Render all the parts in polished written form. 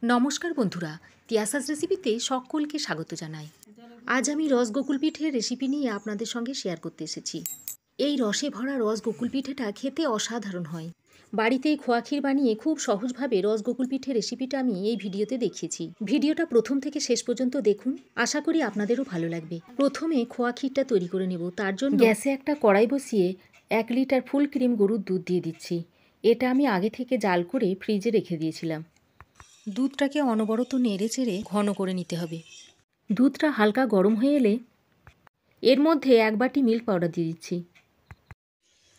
নমস্কার বন্ধুরা, তিয়াসাস রেসিপিতে সকলকে স্বাগত জানাই। আজ আমি রসগোকুল পিঠের রেসিপি নিয়ে আপনাদের সঙ্গে শেয়ার করতে এসেছি। এই রসে ভরা রসগোকুল পিঠেটা খেতে অসাধারণ হয়। বাড়িতেই খোয়া ক্ষীর বানিয়ে খুব সহজভাবে রসগোকুল পিঠের রেসিপিটা আমি এই ভিডিওতে দেখিয়েছি। ভিডিওটা প্রথম থেকে শেষ পর্যন্ত দেখুন, আশা করি আপনাদেরও ভালো লাগবে। প্রথমে খোয়া ক্ষীরটা তৈরি করে নেব। তার জন্য গ্যাসে একটা কড়াই বসিয়ে 1 লিটার ফুল ক্রিম গরুর দুধ দিয়ে দিচ্ছি। এটা আমি আগে থেকে জাল করে ফ্রিজে রেখে দিয়েছিলাম। দুধটাকে অনবরত নেড়ে চেড়ে ঘন করে নিতে হবে। দুধটা হালকা গরম হয়ে এলে এর মধ্যে 1 বাটি মিল্ক পাউডার দিয়ে দিচ্ছি।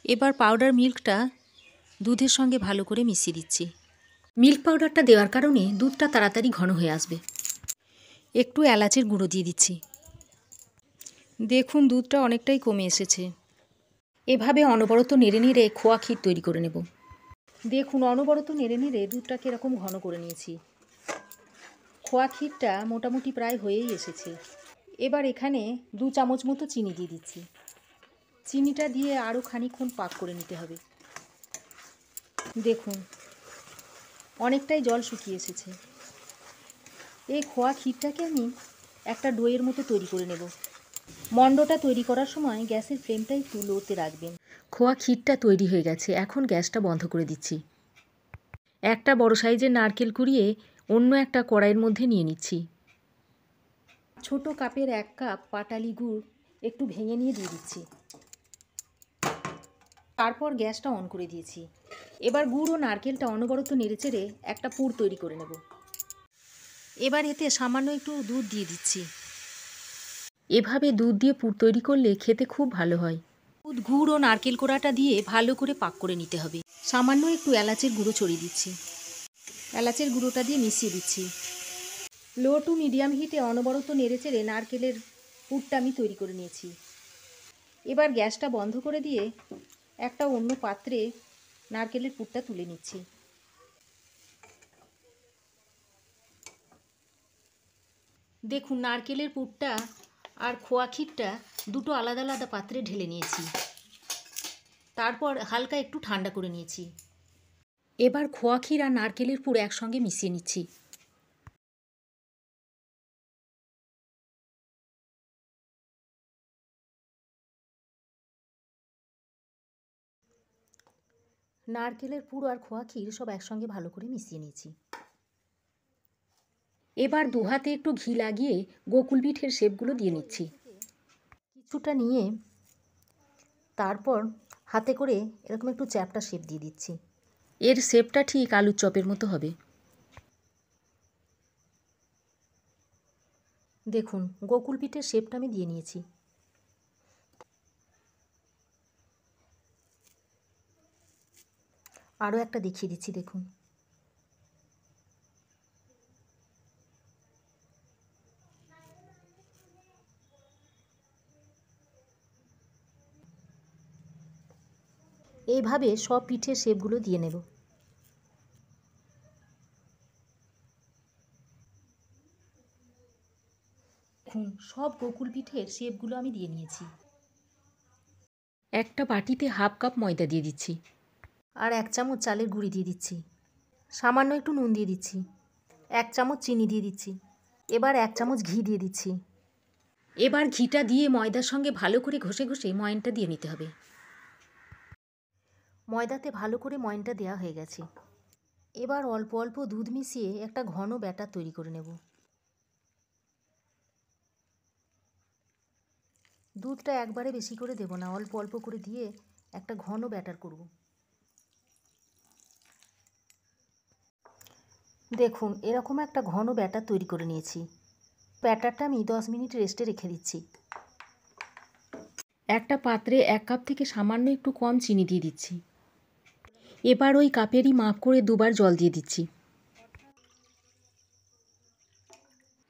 এবার পাউডার মিল্কটা দুধের সঙ্গে ভালো করে মিশিয়ে দিচ্ছি। মিল্ক পাউডারটা দেওয়ার কারণে দুধটা তাড়াতাড়ি ঘন হয়ে আসবে। একটু এলাচের গুঁড়ো দিয়ে দিচ্ছি। দেখুন দুধটা অনেকটাই কমে এসেছে। এভাবে অনবরত নেড়ে নেড়ে খোয়া ক্ষীর তৈরি করে নেব। দেখুন অনবরত নেড়ে নেড়ে দুধটাকে এরকম ঘন করে নিয়েছি। খোয়া ক্ষীরটা মোটামুটি প্রায় হয়েই এসেছে। এবার এখানে 2 চামচ মতো চিনি দিয়ে দিচ্ছি। চিনিটা দিয়ে আরও খানিকক্ষণ পাক করে নিতে হবে। দেখুন অনেকটাই জল শুকিয়ে এসেছে। এই খোয়া ক্ষীরটাকে আমি একটা ডোয়ের মতো তৈরি করে নেব। মণ্ডটা তৈরি করার সময় গ্যাসের ফ্লেমটা একটু লোতে রাখবেন। খোয়া ক্ষীরটা তৈরি হয়ে গেছে। এখন গ্যাসটা বন্ধ করে দিচ্ছি। একটা বড় সাইজের নারকেল কুড়িয়ে অন্য একটা কড়াইয়ের মধ্যে নিয়ে নিচ্ছি। ছোট কাপের 1 কাপ পাটালি গুড় একটু ভেঙে নিয়ে দিয়ে দিচ্ছি। তারপর গ্যাসটা অন করে দিয়েছি। এবার গুড় ও নারকেলটা অনবরত নেড়েচেড়ে একটা পুর তৈরি করে নেব। এবার এতে সামান্য একটু দুধ দিয়ে দিচ্ছি। এভাবে দুধ দিয়ে পুর তৈরি করলে খেতে খুব ভালো হয়। দুধ, গুড় ও নারকেল কোড়াটা দিয়ে ভালো করে পাক করে নিতে হবে। সামান্য একটু এলাচের গুঁড়ো ছড়িয়ে দিচ্ছি। এলাচের গুঁড়োটা দিয়ে মিশিয়ে দিচ্ছি। লো টু মিডিয়াম হিটে অনবরত নেড়েচেড়ে নারকেলের পুরটা আমি তৈরি করে নিয়েছি। এবার গ্যাসটা বন্ধ করে দিয়ে একটা অন্য পাত্রে নারকেলের পুরটা তুলে নিচ্ছি। দেখুন নারকেলের পুরটা আর খোয়া ক্ষীরটা দুটো আলাদা আলাদা পাত্রে ঢেলে নিয়েছি। তারপর হালকা একটু ঠান্ডা করে নিয়েছি। এবার খোয়া ক্ষীর আর নারকেলের পুর একসঙ্গে মিশিয়ে নিচ্ছি। নারকেলের পুর আর খোয়া ক্ষীর সব একসঙ্গে ভালো করে মিশিয়ে নিয়েছি। এবার 2 হাতে একটু ঘি লাগিয়ে গোকুল পিঠের শেপগুলো দিয়ে নিচ্ছি। কিছুটা নিয়ে তারপর হাতে করে এরকম একটু চ্যাপ্টা শেপ দিয়ে দিচ্ছি। এর শেপটা ঠিক আলুর চপের মতো হবে। দেখুন গোকুল পিঠের শেপটা আমি দিয়ে নিয়েছি। আরও একটা দেখিয়ে দিচ্ছি দেখুন। এইভাবে সব পিঠের শেপগুলো দিয়ে নেব। দেখুন সব গোকুল পিঠের শেপগুলো আমি দিয়ে নিয়েছি। একটা বাটিতে 1/2 কাপ ময়দা দিয়ে দিচ্ছি। আর 1 চামচ চালের গুঁড়ি দিয়ে দিচ্ছি। সামান্য একটু নুন দিয়ে দিচ্ছি। 1 চামচ চিনি দিয়ে দিচ্ছি। এবার 1 চামচ ঘি দিয়ে দিচ্ছি। এবার ঘিটা দিয়ে ময়দার সঙ্গে ভালো করে ঘষে ঘষে ময়নটা দিয়ে নিতে হবে। ময়দাতে ভালো করে ময়নটা দেওয়া হয়ে গেছে। এবার অল্প অল্প দুধ মিশিয়ে একটা ঘন ব্যাটার তৈরি করে নেব। দুধটা একবারে বেশি করে দেব না, অল্প অল্প করে দিয়ে একটা ঘন ব্যাটার করব। দেখুন এরকম একটা ঘন ব্যাটার তৈরি করে নিয়েছি। ব্যাটারটা আমি 10 মিনিট রেস্টে রেখে দিচ্ছি। একটা পাত্রে 1 কাপ থেকে সামান্য একটু কম চিনি দিয়ে দিচ্ছি। এবার ওই কাপেরই মাপ করে 2 বার জল দিয়ে দিচ্ছি।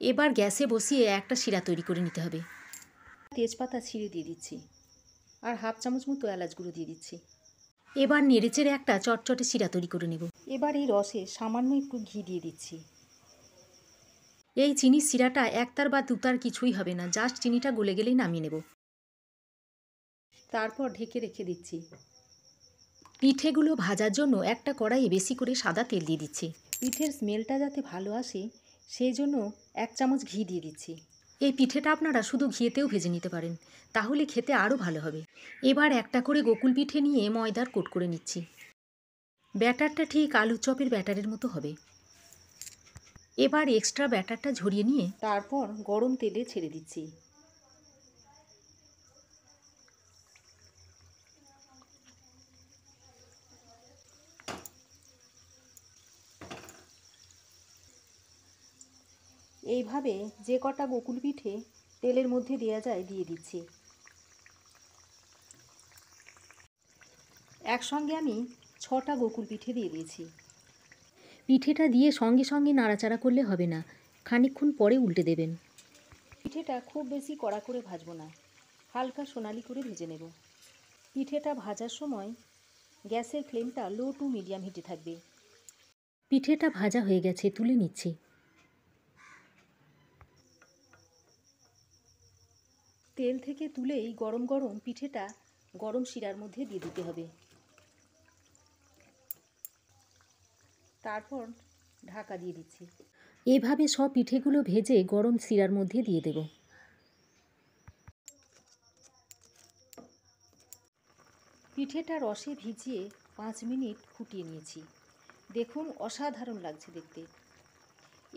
এবার গ্যাসে বসিয়ে একটা শিরা তৈরি করে নিতে হবে। তেজপাতা ছিঁড়ে দিয়ে দিচ্ছি আর 1/2 চামচ মতো এলাচ গুঁড়ো দিয়ে দিচ্ছি। এবার নেড়েচেড়ে একটা চটচটে শিরা তৈরি করে নেব। এবার এই রসে সামান্য একটু ঘি দিয়ে দিচ্ছি। এই চিনির শিরাটা 1 তার বা 2 তার কিছুই হবে না, জাস্ট চিনিটা গলে গেলেই নামিয়ে নেব। তারপর ঢেকে রেখে দিচ্ছি। পিঠেগুলো ভাজার জন্য একটা কড়াইয়ে বেশি করে সাদা তেল দিয়ে দিচ্ছি। পিঠের স্মেলটা যাতে ভালো আসে সেই জন্য 1 চামচ ঘি দিয়ে দিচ্ছি। এই পিঠেটা আপনারা শুধু ঘিয়েতেও ভেজে নিতে পারেন, তাহলে খেতে আরও ভালো হবে। এবার একটা করে গোকুল পিঠে নিয়ে ময়দার কোট করে নিচ্ছি। ব্যাটারটা ঠিক আলুর চপের ব্যাটারের মতো হবে। এবার এক্সট্রা ব্যাটারটা ঝরিয়ে নিয়ে তারপর গরম তেলে ছেড়ে দিচ্ছি। এইভাবে যে কটা গোকুল পিঠে তেলের মধ্যে দেওয়া যায় দিয়ে দিচ্ছি। একসঙ্গে আমি 6টা গোকুল পিঠে দিয়ে দিয়েছি। পিঠেটা দিয়ে সঙ্গে সঙ্গে নাড়াচাড়া করলে হবে না, খানিকক্ষণ পরে উল্টে দেবেন। পিঠেটা খুব বেশি কড়া করে ভাজবো না, হালকা সোনালি করে ভেজে নেব। পিঠেটা ভাজার সময় গ্যাসের ফ্লেমটা লো টু মিডিয়াম হিটে থাকবে। পিঠেটা ভাজা হয়ে গেছে, তুলে নিচ্ছি। তেল থেকে তুলেই গরম গরম পিঠেটা গরম শিরার মধ্যে দিয়ে দিতে হবে। তারপর ঢাকা দিয়ে দিচ্ছি। এভাবে সব পিঠেগুলো ভেজে গরম শিরার মধ্যে দিয়ে দেব। পিঠেটা রসে ভিজিয়ে 5 মিনিট ফুটিয়ে নিয়েছি। দেখুন অসাধারণ লাগছে দেখতে।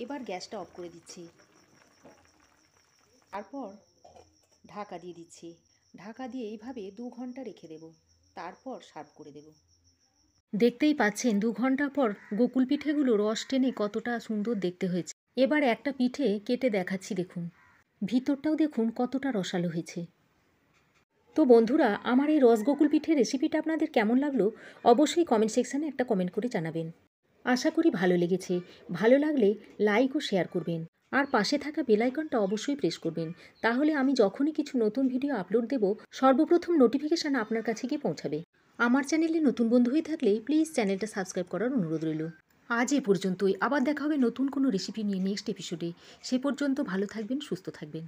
এবার গ্যাসটা অফ করে দিচ্ছি। তারপর ঢাকা দিয়ে দিচ্ছি। ঢাকা দিয়ে এইভাবে 2 ঘন্টা রেখে দেব, তারপর সার্ভ করে দেব। দেখতেই পাচ্ছেন 2 ঘন্টা পর গোকুল পিঠেগুলো রস টেনে কতটা সুন্দর দেখতে হয়েছে। এবার একটা পিঠে কেটে দেখাচ্ছি, দেখুন ভিতরটাও দেখুন কতটা রসালো হয়েছে। তো বন্ধুরা, আমার এই রসগোকুল পিঠের রেসিপিটা আপনাদের কেমন লাগলো অবশ্যই কমেন্ট সেকশানে একটা কমেন্ট করে জানাবেন। আশা করি ভালো লেগেছে। ভালো লাগলে লাইক ও শেয়ার করবেন, আর পাশে থাকা বেল আইকনটা অবশ্যই প্রেস করবেন। তাহলে আমি যখনই কিছু নতুন ভিডিও আপলোড দেব সর্বপ্রথম নোটিফিকেশান আপনার কাছে গিয়ে পৌঁছাবে। আমার চ্যানেলে নতুন বন্ধু হয়ে থাকলে প্লিজ চ্যানেলটা সাবস্ক্রাইব করার অনুরোধ রইল। আজ এ পর্যন্তই। আবার দেখা হবে নতুন কোনো রেসিপি নিয়ে নেক্সট এপিসোডে। সে পর্যন্ত ভালো থাকবেন, সুস্থ থাকবেন।